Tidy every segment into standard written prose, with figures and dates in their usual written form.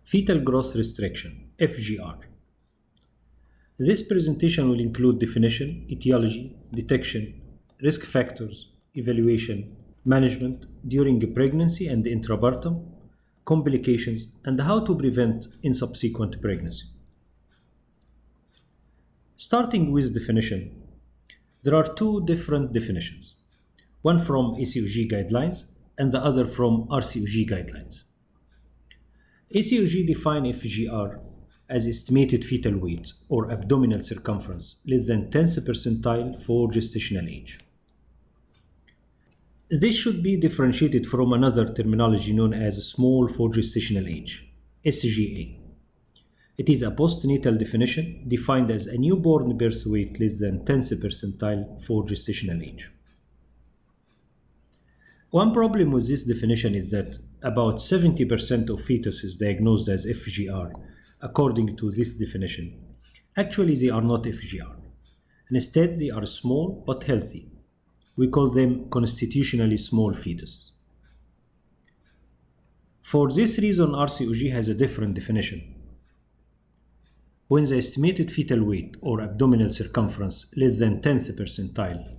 Fetal growth restriction, FGR. This presentation will include definition, etiology, detection, risk factors, evaluation, management during pregnancy and intrapartum, complications, and how to prevent in subsequent pregnancy. Starting with definition, there are two different definitions, one from Aetiology guidelines and the other from RCOG guidelines. Aetiology define FGR as estimated fetal weight or abdominal circumference less than 10th percentile for gestational age. This should be differentiated from another terminology known as small for gestational age, SGA. It is a postnatal definition defined as a newborn birth weight less than 10th percentile for gestational age. One problem with this definition is that about 70% of fetuses diagnosed as FGR, according to this definition, actually they are not FGR. Instead, they are small but healthy. We call them constitutionally small fetuses. For this reason, RCOG has a different definition. When the estimated fetal weight or abdominal circumference less than 10th percentile,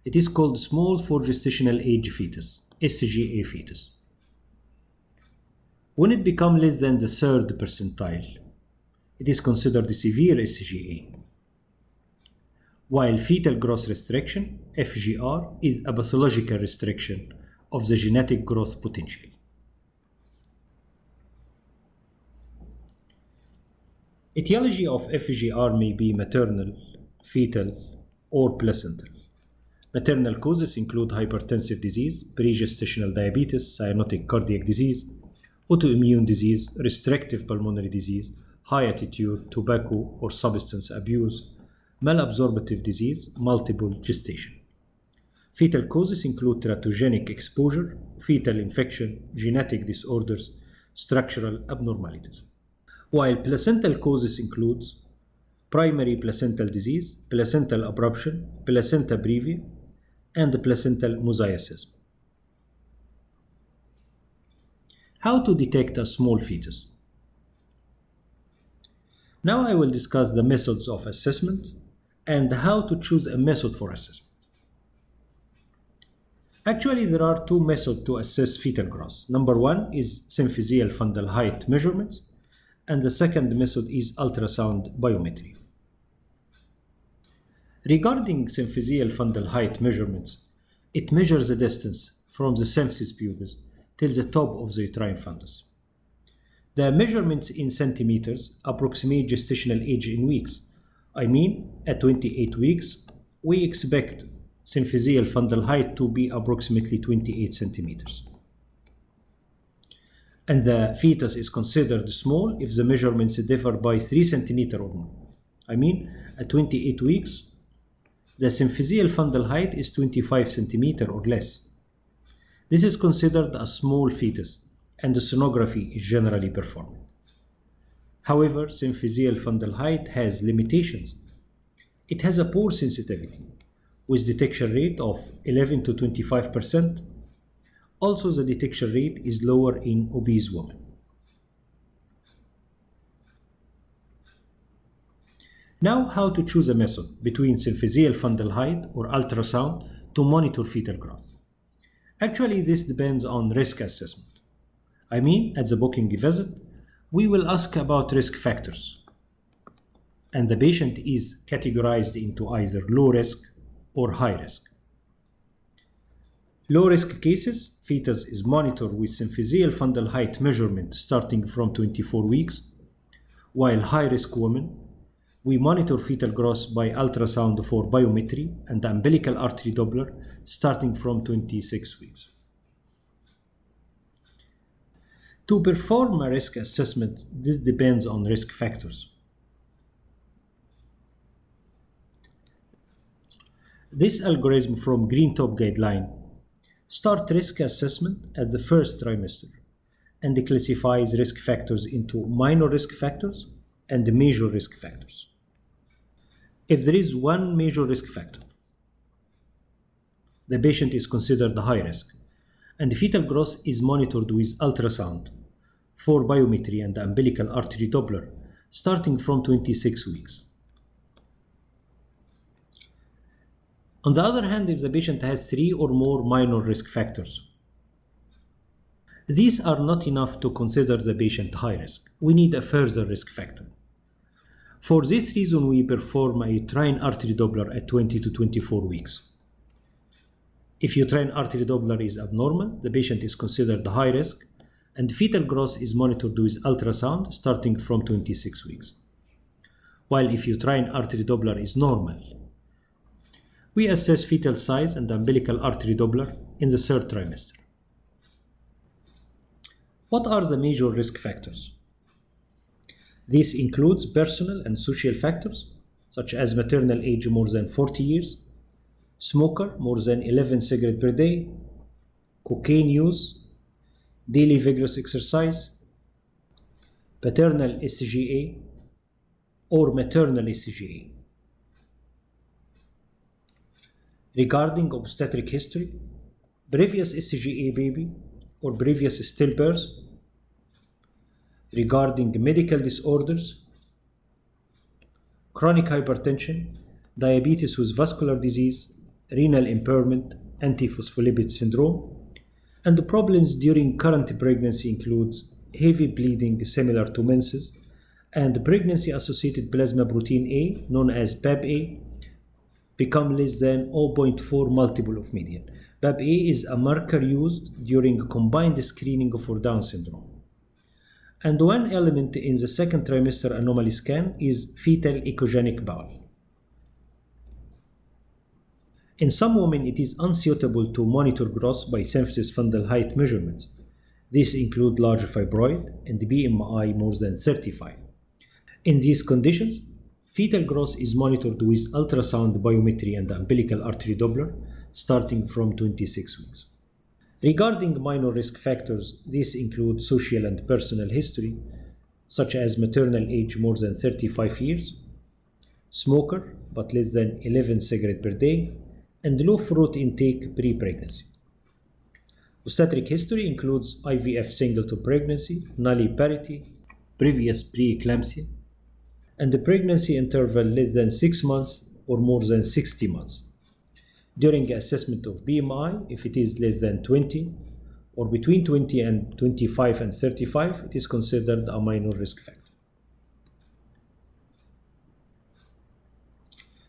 it is called small for gestational age fetus, SGA fetus. When it becomes less than the 3rd percentile, it is considered a severe SGA. While fetal growth restriction, FGR, is a pathological restriction of the genetic growth potential. Etiology of FGR may be maternal, fetal, or placental. Maternal causes include hypertensive disease, pre-gestational diabetes, cyanotic cardiac disease, autoimmune disease, restrictive pulmonary disease, high attitude, tobacco or substance abuse, malabsorptive disease, multiple gestation. Fetal causes include teratogenic exposure, fetal infection, genetic disorders, structural abnormalities. While placental causes include primary placental disease, placental abruption, placenta brevia, and placental mosaicism. How to detect a small fetus? Now I will discuss the methods of assessment and how to choose a method for assessment. Actually, there are two methods to assess fetal growth. Number one is symphysial fundal height measurements, and the second method is ultrasound biometry. Regarding symphysial fundal height measurements, it measures the distance from the symphysis pubis till the top of the uterine fundus. The measurements in centimeters approximate gestational age in weeks. I mean, at 28 weeks, we expect symphysial fundal height to be approximately 28 centimeters. And the fetus is considered small if the measurements differ by 3 centimeters or more. I mean, at 28 weeks, the symphysial fundal height is 25 centimeters or less. This is considered a small fetus, and the sonography is generally performed. However, symphysial fundal height has limitations. It has a poor sensitivity, with detection rate of 11 to 25%. Also, the detection rate is lower in obese women. Now, how to choose a method between symphysial fundal height or ultrasound to monitor fetal growth. Actually, this depends on risk assessment. I mean, at the booking visit, we will ask about risk factors, and the patient is categorized into either low risk or high risk. Low risk cases, fetus is monitored with symphysial fundal height measurement starting from 24 weeks, while high risk women, we monitor fetal growth by ultrasound for biometry and umbilical artery Doppler starting from 26 weeks. To perform a risk assessment, this depends on risk factors. This algorithm from Green Top Guideline starts risk assessment at the first trimester and classifies risk factors into minor risk factors and major risk factors. If there is one major risk factor, the patient is considered high risk, and fetal growth is monitored with ultrasound for biometry and umbilical artery Doppler starting from 26 weeks. On the other hand, if the patient has 3 or more minor risk factors, these are not enough to consider the patient high risk. We need a further risk factor. For this reason, we perform a uterine artery Doppler at 20 to 24 weeks. If uterine artery Doppler is abnormal, the patient is considered high risk, and fetal growth is monitored with ultrasound starting from 26 weeks. While if uterine artery Doppler is normal, we assess fetal size and umbilical artery Doppler in the 3rd trimester. What are the major risk factors? This includes personal and social factors, such as maternal age more than 40 years, smoker more than 11 cigarettes per day, cocaine use, daily vigorous exercise, paternal SGA, or maternal SGA. Regarding obstetric history, previous SGA baby or previous stillbirth. Regarding medical disorders, chronic hypertension, diabetes with vascular disease, renal impairment, antiphospholipid syndrome, and the problems during current pregnancy includes heavy bleeding similar to menses, and pregnancy-associated plasma protein A, known as PAP-A, become less than 0.4 multiple of median. PAP-A is a marker used during combined screening for Down syndrome. And one element in the 2nd trimester anomaly scan is fetal echogenic bowel. In some women, it is unsuitable to monitor growth by symphysis fundal height measurements. These include large fibroid and BMI more than 35. In these conditions, fetal growth is monitored with ultrasound biometry and umbilical artery Doppler starting from 26 weeks. Regarding minor risk factors, these include social and personal history, such as maternal age more than 35 years, smoker but less than 11 cigarettes per day, and low fruit intake pre-pregnancy. Obstetric history includes IVF singleton pregnancy, nulliparity, previous preeclampsia, and the pregnancy interval less than 6 months or more than 60 months. During assessment of BMI, if it is less than 20 or between 20 and 25 and 35, it is considered a minor risk factor.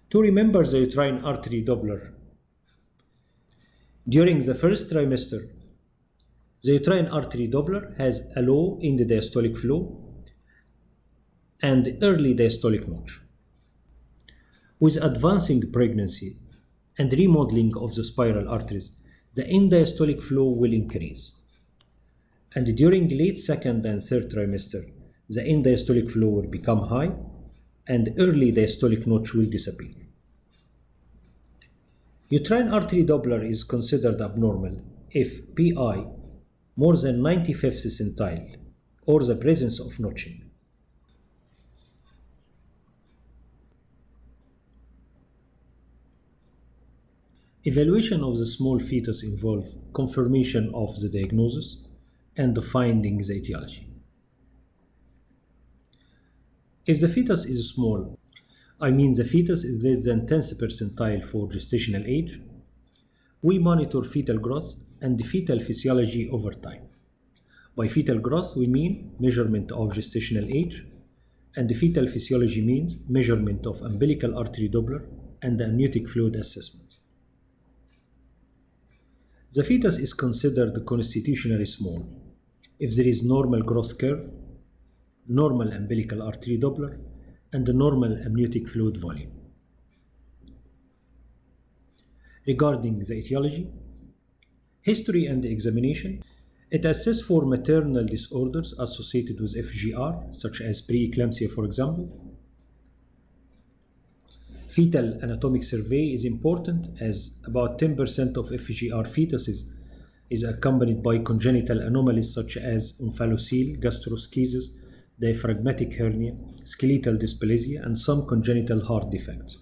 To remember the uterine artery Doppler, during the 1st trimester, the uterine artery Doppler has a low end diastolic flow and early diastolic notch. With advancing pregnancy and remodeling of the spiral arteries, the end diastolic flow will increase. And during late 2nd and 3rd trimester, the end diastolic flow will become high and early diastolic notch will disappear. Uterine artery Doppler is considered abnormal if PI more than 95th centile or the presence of notching. Evaluation of the small fetus involves confirmation of the diagnosis and defining the etiology. If the fetus is small, I mean the fetus is less than 10th percentile for gestational age, we monitor fetal growth and fetal physiology over time. By fetal growth, we mean measurement of gestational age, and the fetal physiology means measurement of umbilical artery Doppler and the amniotic fluid assessment. The fetus is considered constitutionally small if there is normal growth curve, normal umbilical artery Doppler, and a normal amniotic fluid volume. Regarding the etiology, history and examination, it assesses for maternal disorders associated with FGR, such as preeclampsia, for example. Fetal anatomic survey is important as about 10% of FGR fetuses is accompanied by congenital anomalies such as omphalocele, gastroschisis, diaphragmatic hernia, skeletal dysplasia, and some congenital heart defects.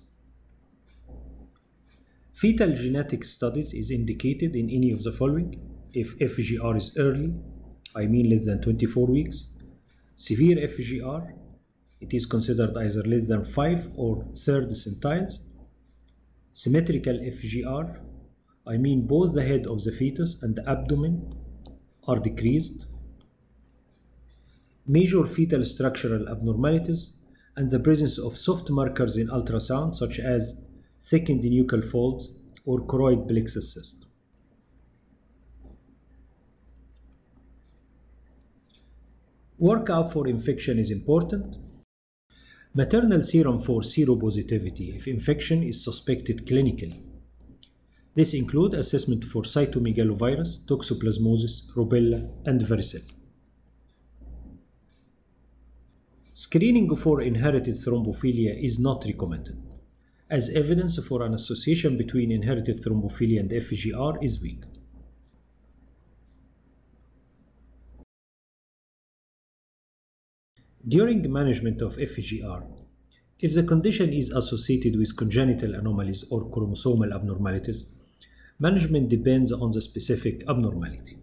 Fetal genetic studies is indicated in any of the following if FGR is early, I mean less than 24 weeks. Severe FGR, it is considered either less than 5 or 3rd centiles. Symmetrical FGR, I mean both the head of the fetus and the abdomen are decreased. Major fetal structural abnormalities and the presence of soft markers in ultrasound such as thickened nuchal folds or choroid plexus cyst. Workup for infection is important. Maternal serum for seropositivity if infection is suspected clinically. This includes assessment for cytomegalovirus, toxoplasmosis, rubella, and varicella. Screening for inherited thrombophilia is not recommended, as evidence for an association between inherited thrombophilia and FGR is weak. During management of FGR, if the condition is associated with congenital anomalies or chromosomal abnormalities, management depends on the specific abnormality.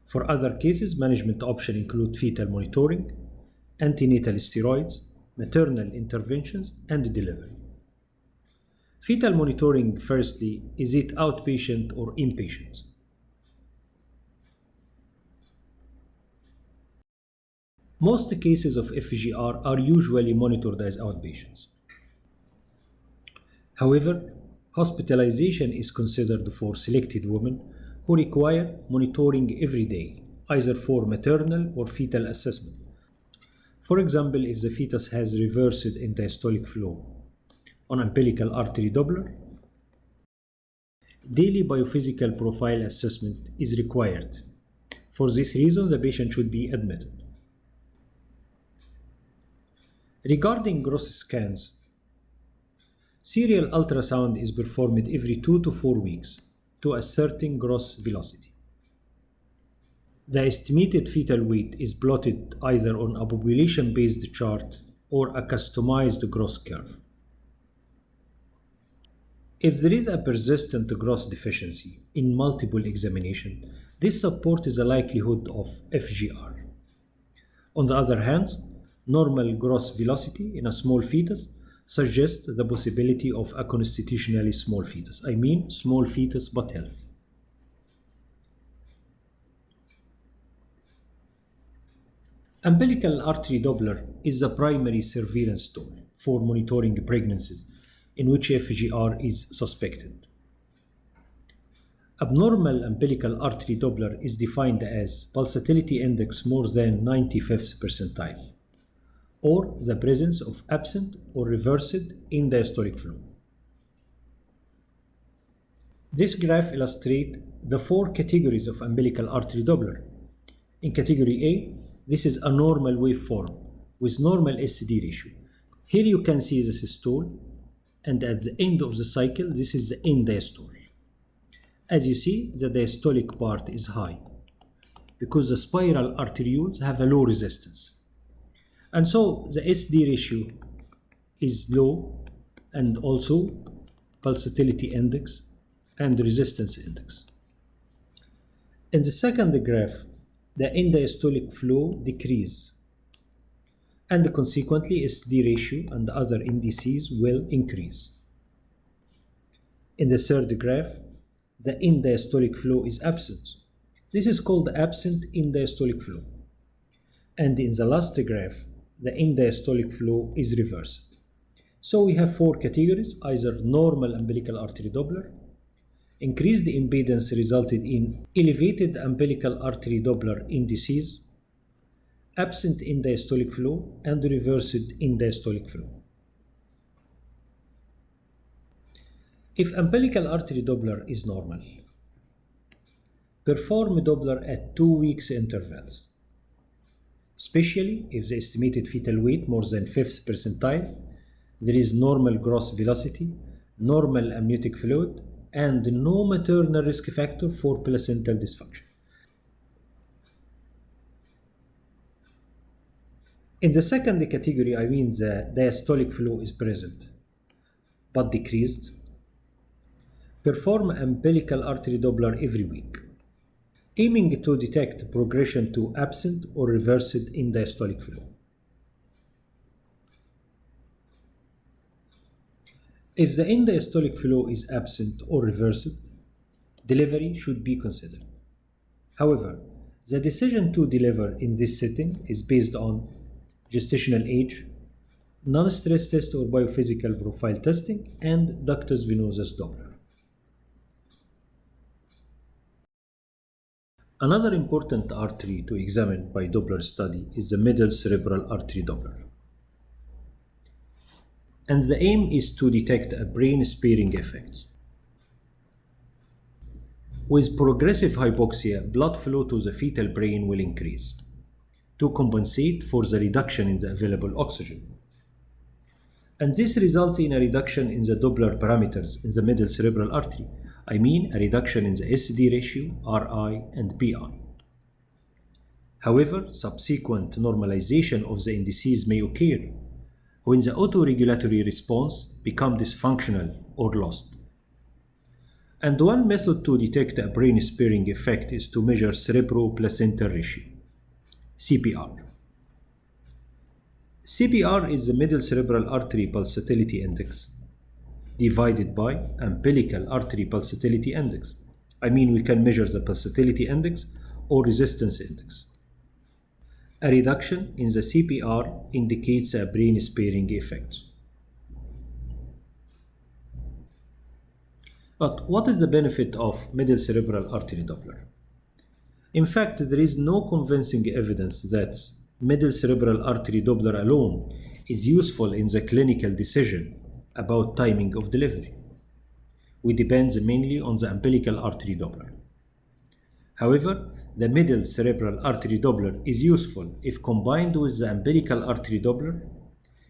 For other cases, management options include fetal monitoring, antenatal steroids, maternal interventions, and delivery. Fetal monitoring, firstly, is it outpatient or inpatient? Most cases of FGR are usually monitored as outpatients. However, hospitalization is considered for selected women who require monitoring every day, either for maternal or fetal assessment. For example, if the fetus has reversed in diastolic flow on umbilical artery Doppler, daily biophysical profile assessment is required. For this reason, the patient should be admitted. Regarding gross scans, serial ultrasound is performed every 2 to 4 weeks to ascertain gross velocity. The estimated fetal weight is plotted either on a population-based chart or a customized gross curve. If there is a persistent gross deficiency in multiple examinations, this supports the likelihood of FGR. On the other hand, normal gross velocity in a small fetus suggests the possibility of a constitutionally small fetus. I mean small fetus but healthy. Umbilical artery Doppler is the primary surveillance tool for monitoring pregnancies in which FGR is suspected. Abnormal umbilical artery Doppler is defined as pulsatility index more than 95th percentile, or the presence of absent or reversed in diastolic flow. This graph illustrates the 4 categories of umbilical artery Doppler. In category A, this is a normal waveform with normal SD ratio. Here you can see the systole, and at the end of the cycle, this is the end diastole. As you see, the diastolic part is high because the spiral arterioles have a low resistance. And so the SD ratio is low, and also pulsatility index and resistance index. In the second graph, the end diastolic flow decreases, and consequently SD ratio and other indices will increase. In the third graph, the end diastolic flow is absent. This is called absent end diastolic flow. And in the last graph, the end diastolic flow is reversed. So we have 4 categories, either normal umbilical artery Doppler, increased impedance resulted in elevated umbilical artery Doppler indices, absent end diastolic flow, and reversed end diastolic flow. If umbilical artery Doppler is normal, perform Doppler at 2 weeks intervals, especially if the estimated fetal weight more than 5th percentile, there is normal gross velocity, normal amniotic fluid, and no maternal risk factor for placental dysfunction. In the second category, I mean the diastolic flow is present but decreased, perform umbilical artery Doppler every week. aiming to detect progression to absent or reversed in diastolic flow. If the end-diastolic flow is absent or reversed, delivery should be considered. However, the decision to deliver in this setting is based on gestational age, non-stress test or biophysical profile testing, and ductus venosus Doppler. Another important artery to examine by Doppler study is the middle cerebral artery Doppler. And the aim is to detect a brain-sparing effect. With progressive hypoxia, blood flow to the fetal brain will increase to compensate for the reduction in the available oxygen. And this results in a reduction in the Doppler parameters in the middle cerebral artery. I mean a reduction in the SD ratio, RI, and PI. However, subsequent normalization of the indices may occur when the autoregulatory response becomes dysfunctional or lost. And one method to detect a brain-sparing effect is to measure cerebroplacental ratio, CPR. CPR is the middle cerebral artery pulsatility index divided by umbilical artery pulsatility index. I mean, we can measure the pulsatility index or resistance index. A reduction in the CPR indicates a brain-sparing effect. But what is the benefit of middle cerebral artery Doppler? In fact, there is no convincing evidence that middle cerebral artery Doppler alone is useful in the clinical decision about timing of delivery. We depend mainly on the umbilical artery Doppler. However, the middle cerebral artery Doppler is useful if combined with the umbilical artery Doppler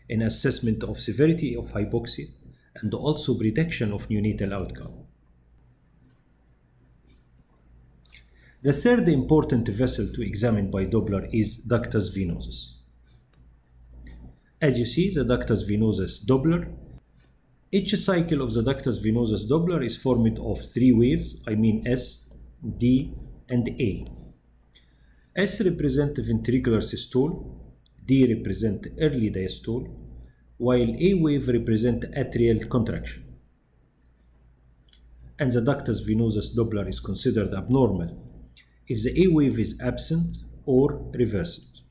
in assessment of severity of hypoxia and also prediction of neonatal outcome. The third important vessel to examine by Doppler is ductus venosus. As you see, the ductus venosus Doppler, each cycle of the ductus venosus Doppler is formed of three waves, I mean S, D, and A. S represent ventricular systole, D represent early diastole, while A wave represent atrial contraction. And the ductus venosus Doppler is considered abnormal if the A wave is absent or reversed.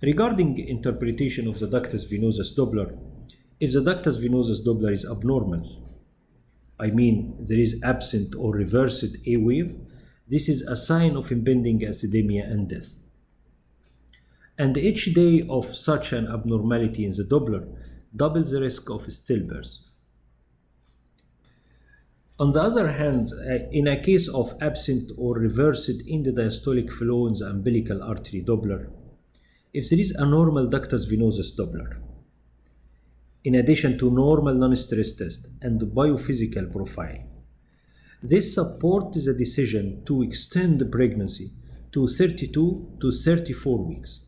Regarding interpretation of the ductus venosus Doppler, if the ductus venosus Doppler is abnormal, I mean there is absent or reversed A wave, this is a sign of impending acidemia and death. And each day of such an abnormality in the Doppler doubles the risk of stillbirth. On the other hand, in a case of absent or reversed in the diastolic flow in the umbilical artery Doppler, if there is a normal ductus venosus Doppler, in addition to normal non-stress test and biophysical profile, this supports the decision to extend the pregnancy to 32 to 34 weeks,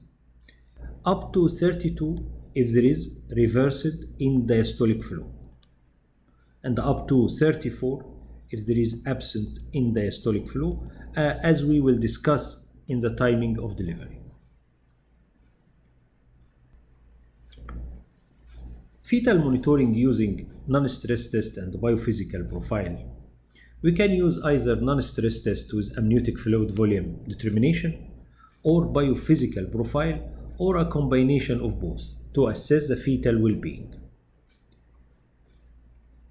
up to 32 if there is reversed in diastolic flow, and up to 34 if there is absent in diastolic flow, as we will discuss in the timing of delivery. Fetal monitoring using non-stress test and biophysical profile. We can use either non-stress test with amniotic fluid volume determination or biophysical profile or a combination of both to assess the fetal well-being.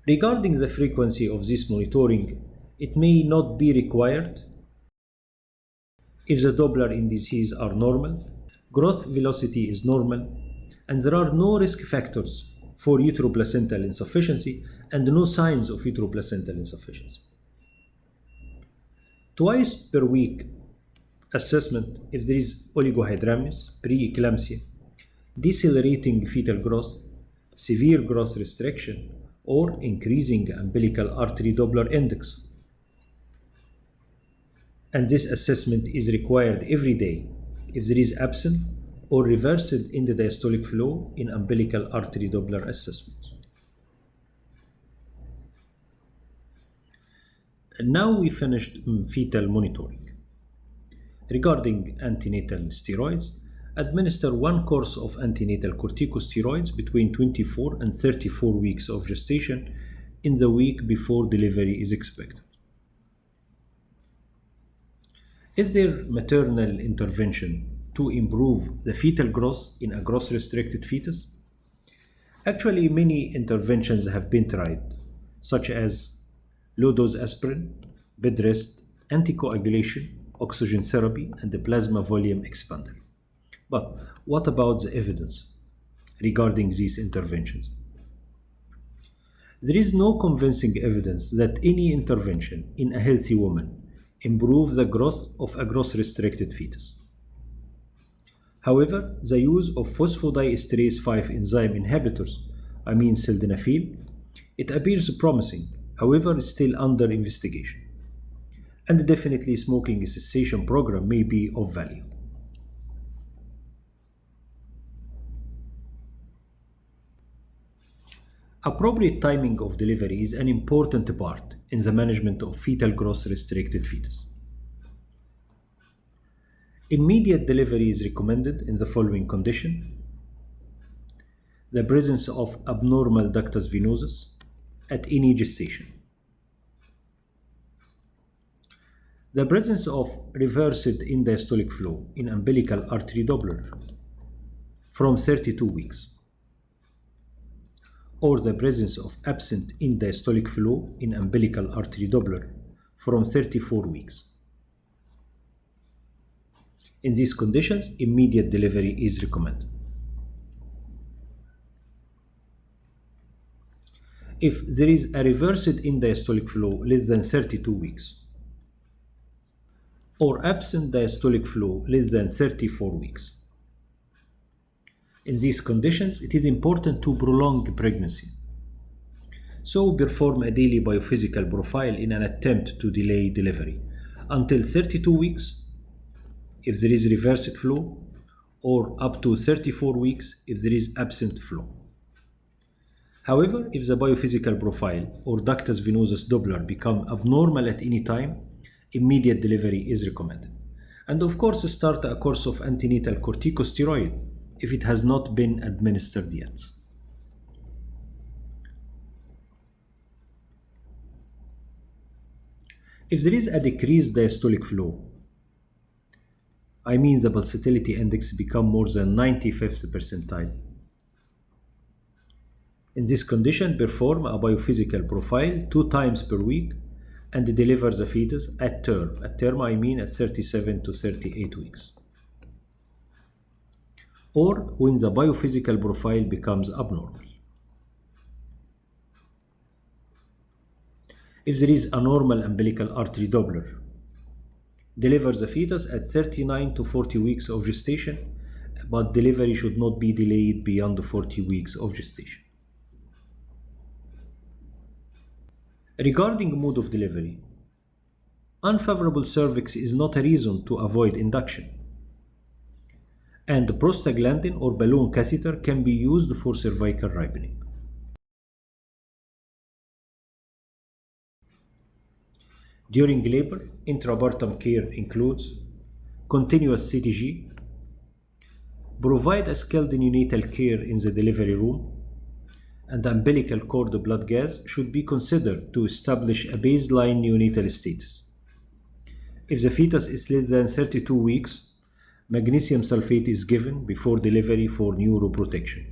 Regarding the frequency of this monitoring, it may not be required if the Doppler indices are normal, growth velocity is normal, and there are no risk factors for uteroplacental insufficiency and no signs of uteroplacental insufficiency. Twice per week assessment if there is oligohydramnios, preeclampsia, decelerating fetal growth, severe growth restriction, or increasing umbilical artery Doppler index. And this assessment is required every day if there is absent or reversed in the diastolic flow in umbilical artery Doppler assessment. And now we finished fetal monitoring. Regarding antenatal steroids, administer one course of antenatal corticosteroids between 24 and 34 weeks of gestation in the week before delivery is expected. Is there maternal intervention to improve the fetal growth in a growth-restricted fetus? Actually, many interventions have been tried, such as low-dose aspirin, bed rest, anticoagulation, oxygen therapy, and the plasma volume expander. But what about the evidence regarding these interventions? There is no convincing evidence that any intervention in a healthy woman improves the growth of a growth-restricted fetus. However, the use of phosphodiesterase 5 enzyme inhibitors, sildenafil, it appears promising, however, is still under investigation. And definitely smoking cessation program may be of value. Appropriate timing of delivery is an important part in the management of fetal growth-restricted fetus. Immediate delivery is recommended in the following condition: the presence of abnormal ductus venosus at any gestation, the presence of reversed in-diastolic flow in umbilical artery Doppler from 32 weeks, or the presence of absent in-diastolic flow in umbilical artery Doppler from 34 weeks. In these conditions, immediate delivery is recommended. If there is a reversed in-diastolic flow less than 32 weeks, or absent diastolic flow less than 34 weeks, in these conditions, it is important to prolong pregnancy. So perform a daily biophysical profile in an attempt to delay delivery until 32 weeks if there is reversed flow, or up to 34 weeks if there is absent flow. However, if the biophysical profile or ductus venosus Doppler become abnormal at any time, immediate delivery is recommended. And of course, start a course of antenatal corticosteroid if it has not been administered yet. If there is a decreased diastolic flow, the pulsatility index become more than 95th percentile. In this condition, perform a biophysical profile 2 times per week and deliver the fetus at term. At term, at 37 to 38 weeks. Or when the biophysical profile becomes abnormal. If there is a normal umbilical artery Doppler, deliver the fetus at 39 to 40 weeks of gestation, but delivery should not be delayed beyond 40 weeks of gestation. Regarding mode of delivery, unfavorable cervix is not a reason to avoid induction, and prostaglandin or balloon catheter can be used for cervical ripening. During labor, intrapartum care includes continuous CTG, provide a skilled neonatal care in the delivery room, and umbilical cord blood gas should be considered to establish a baseline neonatal status. If the fetus is less than 32 weeks, magnesium sulfate is given before delivery for neuroprotection.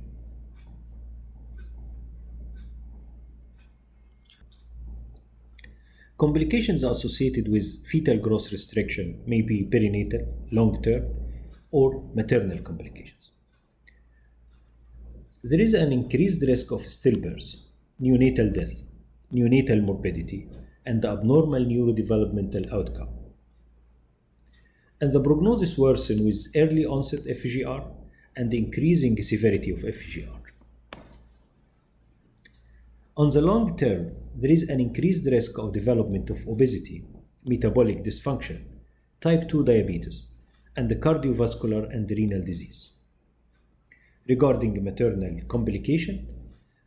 Complications associated with fetal growth restriction may be perinatal, long-term, or maternal complications. There is an increased risk of stillbirth, neonatal death, neonatal morbidity, and abnormal neurodevelopmental outcome. And the prognosis worsen with early onset FGR and increasing severity of FGR. On the long term, there is an increased risk of development of obesity, metabolic dysfunction, type 2 diabetes, and the cardiovascular and renal disease. Regarding maternal complication,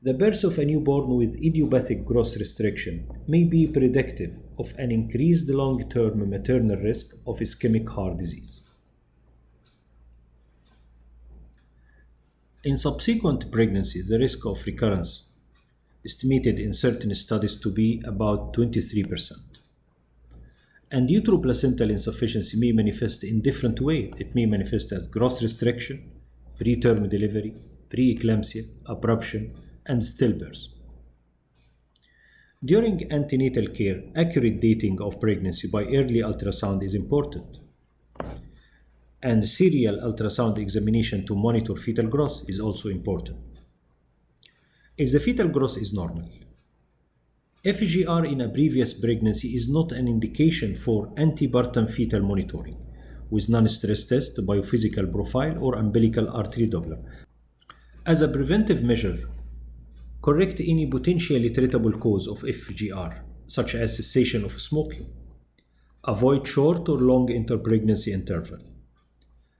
the birth of a newborn with idiopathic growth restriction may be predictive of an increased long-term maternal risk of ischemic heart disease. In subsequent pregnancy, the risk of recurrence estimated in certain studies to be about 23%. And uteroplacental insufficiency may manifest in different ways. It may manifest as growth restriction, preterm delivery, preeclampsia, abruption, and stillbirth. During antenatal care, accurate dating of pregnancy by early ultrasound is important. And serial ultrasound examination to monitor fetal growth is also important. If the fetal growth is normal, FGR in a previous pregnancy is not an indication for antepartum fetal monitoring with non-stress test, biophysical profile, or umbilical artery Doppler. As a preventive measure, correct any potentially treatable cause of FGR, such as cessation of smoking. Avoid short or long interpregnancy interval.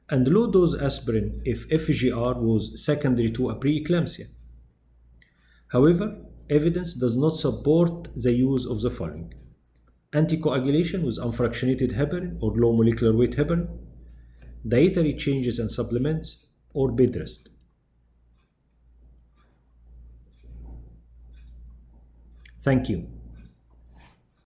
And low-dose aspirin if FGR was secondary to a preeclampsia. However, evidence does not support the use of the following: anticoagulation with unfractionated heparin or low molecular weight heparin, dietary changes and supplements, or bed rest. Thank you.